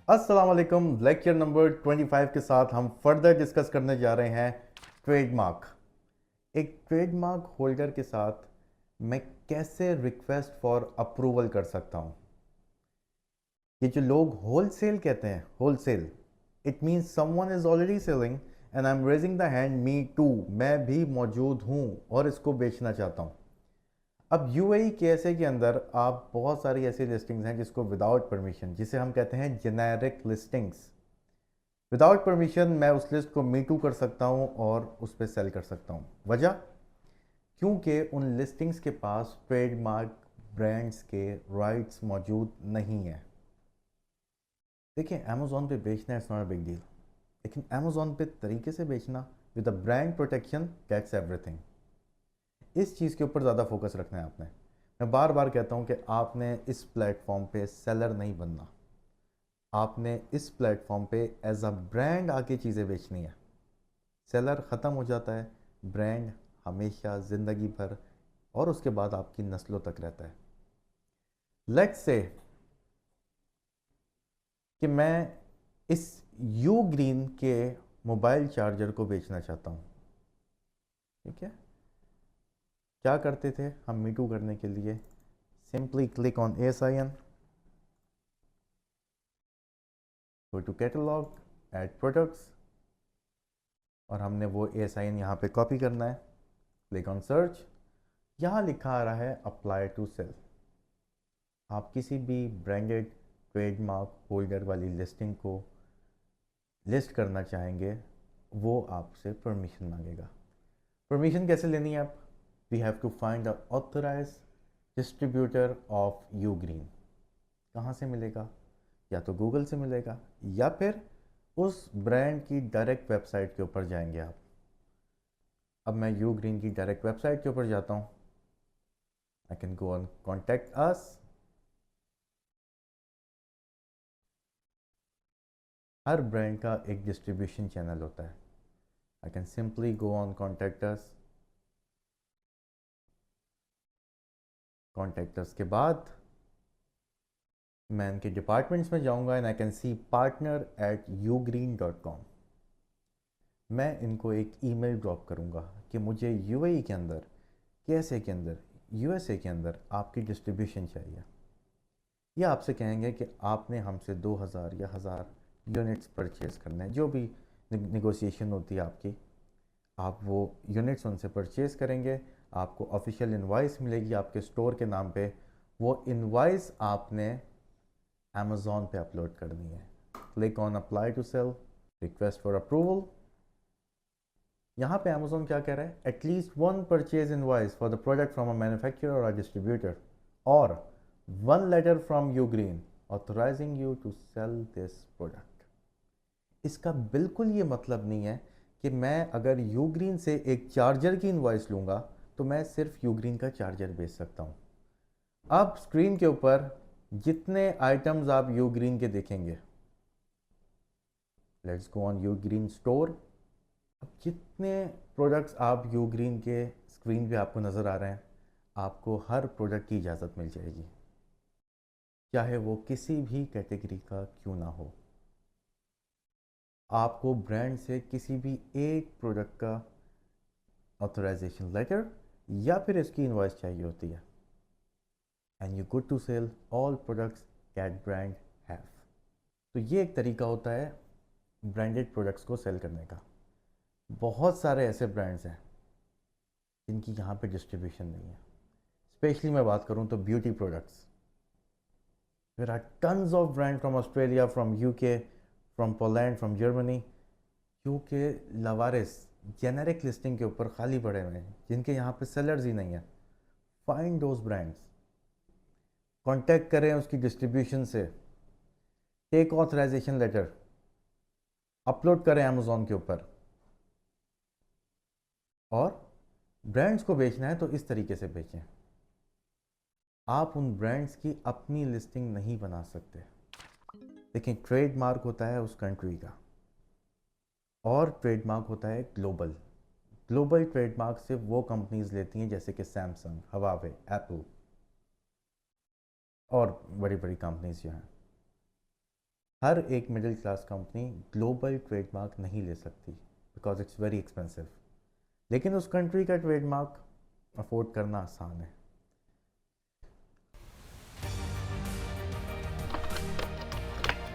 अस्सलाम वालेकुम। Lecture number 25 के साथ हम फर्दर डिस्कस करने जा रहे हैं ट्रेडमार्क। एक ट्रेडमार्क होल्डर के साथ मैं कैसे रिक्वेस्ट फॉर अप्रूवल कर सकता हूं। ये जो लोग होलसेल कहते हैं, wholesale, it means someone is already selling and I am raising the hand, me too, मैं भी मौजूद हूं और इसको बेचना चाहता हूं। अब यूएई केएसए के अंदर आप बहुत सारी ऐसी लिस्टिंग्स हैं जिसको विदाउट परमिशन, जिसे हम कहते हैं जेनेरिक लिस्टिंग्स, विदाउट परमिशन मैं उस लिस्ट को मी टू कर सकता हूं और उस पर सेल कर सकता हूं। वजह, क्योंकि उन लिस्टिंग्स के पास ट्रेडमार्क ब्रांड्स के राइट्स मौजूद नहीं है। देखिए, अमेजोन पे बेचना it's not a big deal, लेकिन अमेजोन पे तरीके से बेचना with a brand protection, that's everything. इस चीज़ के ऊपर ज़्यादा फोकस रखना है आपने। मैं बार बार कहता हूं कि आपने इस प्लेटफॉर्म पे सेलर नहीं बनना, आपने इस प्लेटफॉर्म पे एज अ ब्रांड आके चीज़ें बेचनी है। सेलर ख़त्म हो जाता है, ब्रांड हमेशा ज़िंदगी भर और उसके बाद आपकी नस्लों तक रहता है। लेट्स से कि मैं इस यू ग्रीन के मोबाइल चार्जर को बेचना चाहता हूँ। ठीक है, क्या करते थे हम मीटू करने के लिए? Simply click on ASIN, go to catalogue, add products, और हमने वो ASIN यहाँ पे कॉपी करना है। क्लिक ऑन सर्च, यहाँ लिखा आ रहा है अप्लाई टू सेल। आप किसी भी ब्रांडेड ट्रेडमार्क होल्डर वाली लिस्टिंग को लिस्ट करना चाहेंगे, वो आपसे परमिशन मांगेगा। परमिशन कैसे लेनी है? आप, we have to find the authorise distributor of Ugreen. कहाँ से मिलेगा? या तो गूगल से मिलेगा या फिर उस ब्रांड की डायरेक्ट वेबसाइट के ऊपर जाएंगे आप। अब मैं यू ग्रीन की डायरेक्ट वेबसाइट के ऊपर जाता हूँ। I can go on contact us. Her brand का एक डिस्ट्रीब्यूशन चैनल होता है। I can simply go on contact us. Contact us के बाद मैं इनके डिपार्टमेंट्स में जाऊंगा and I can see partner@ugreen.com। मैं इनको एक ईमेल ड्रॉप करूंगा कि मुझे यूएई के अंदर, केएसए के अंदर, यूएसए के अंदर आपकी डिस्ट्रीब्यूशन चाहिए। या आपसे कहेंगे कि आपने हमसे 2000 या 1000 यूनिट्स परचेज़ करने हैं, जो भी निगोशिएशन होती है आपकी, आप वो यूनिट्स उनसे परचेज़ करेंगे। आपको ऑफिशियल इनवाइस मिलेगी आपके स्टोर के नाम पे। वो इनवाइस आपने अमेज़ॉन पे अपलोड करनी है। Click on apply to sell, request for approval. यहाँ पे अमेज़ॉन क्या कह रहा है? At least one purchase invoice for the product from a manufacturer और अ डिस्ट्रीब्यूटर और one letter from Ugreen authorising you to sell this product. इसका बिल्कुल ये मतलब नहीं है कि मैं अगर यू ग्रीन से एक चार्जर की इनवाइस लूँगा तो मैं सिर्फ यू ग्रीन का चार्जर बेच सकता हूँ। अब स्क्रीन के ऊपर जितने आइटम्स आप यू ग्रीन के देखेंगे, let's go on you green store. अब जितने प्रोडक्ट्स आप यू ग्रीन के स्क्रीन पे आपको नज़र आ रहे हैं, आपको हर प्रोडक्ट की इजाज़त मिल जाएगी, चाहे वो किसी भी कैटेगरी का क्यों ना हो। आपको ब्रांड से किसी भी एक प्रोडक्ट का ऑथराइजेशन लेटर या फिर इसकी इनवॉइस चाहिए होती है, and you good to sell all products that brand have. तो ये एक तरीका होता है ब्रांडेड प्रोडक्ट्स को सेल करने का। बहुत सारे ऐसे ब्रांड्स हैं जिनकी यहाँ पे डिस्ट्रीब्यूशन नहीं है। स्पेशली मैं बात करूँ तो beauty products, there are tons of brand from Australia, from UK, from Poland, from Germany, जो कि लवारिस जेनेरिक लिस्टिंग के ऊपर खाली पड़े हुए हैं, जिनके यहाँ पे सेलर्स ही नहीं है। फाइंड दोज ब्रांड्स, कांटेक्ट करें उसकी डिस्ट्रीब्यूशन से, टेक ऑथराइजेशन लेटर, अपलोड करें अमेजोन के ऊपर। और ब्रांड्स को बेचना है तो इस तरीके से बेचें। आप उन ब्रांड्स की अपनी लिस्टिंग नहीं बना सकते। लेकिन ट्रेडमार्क होता है उस कंट्री का, और ट्रेडमार्क होता है ग्लोबल। ग्लोबल ट्रेडमार्क सिर्फ वो कंपनीज लेती हैं जैसे कि सैमसंग, हवावे, एप्पल और बड़ी बड़ी कंपनीज जो हैं। हर एक middle class company global trademark नहीं ले सकती बिकॉज इट्स वेरी एक्सपेंसिव, लेकिन उस कंट्री का ट्रेडमार्क अफोर्ड करना आसान है।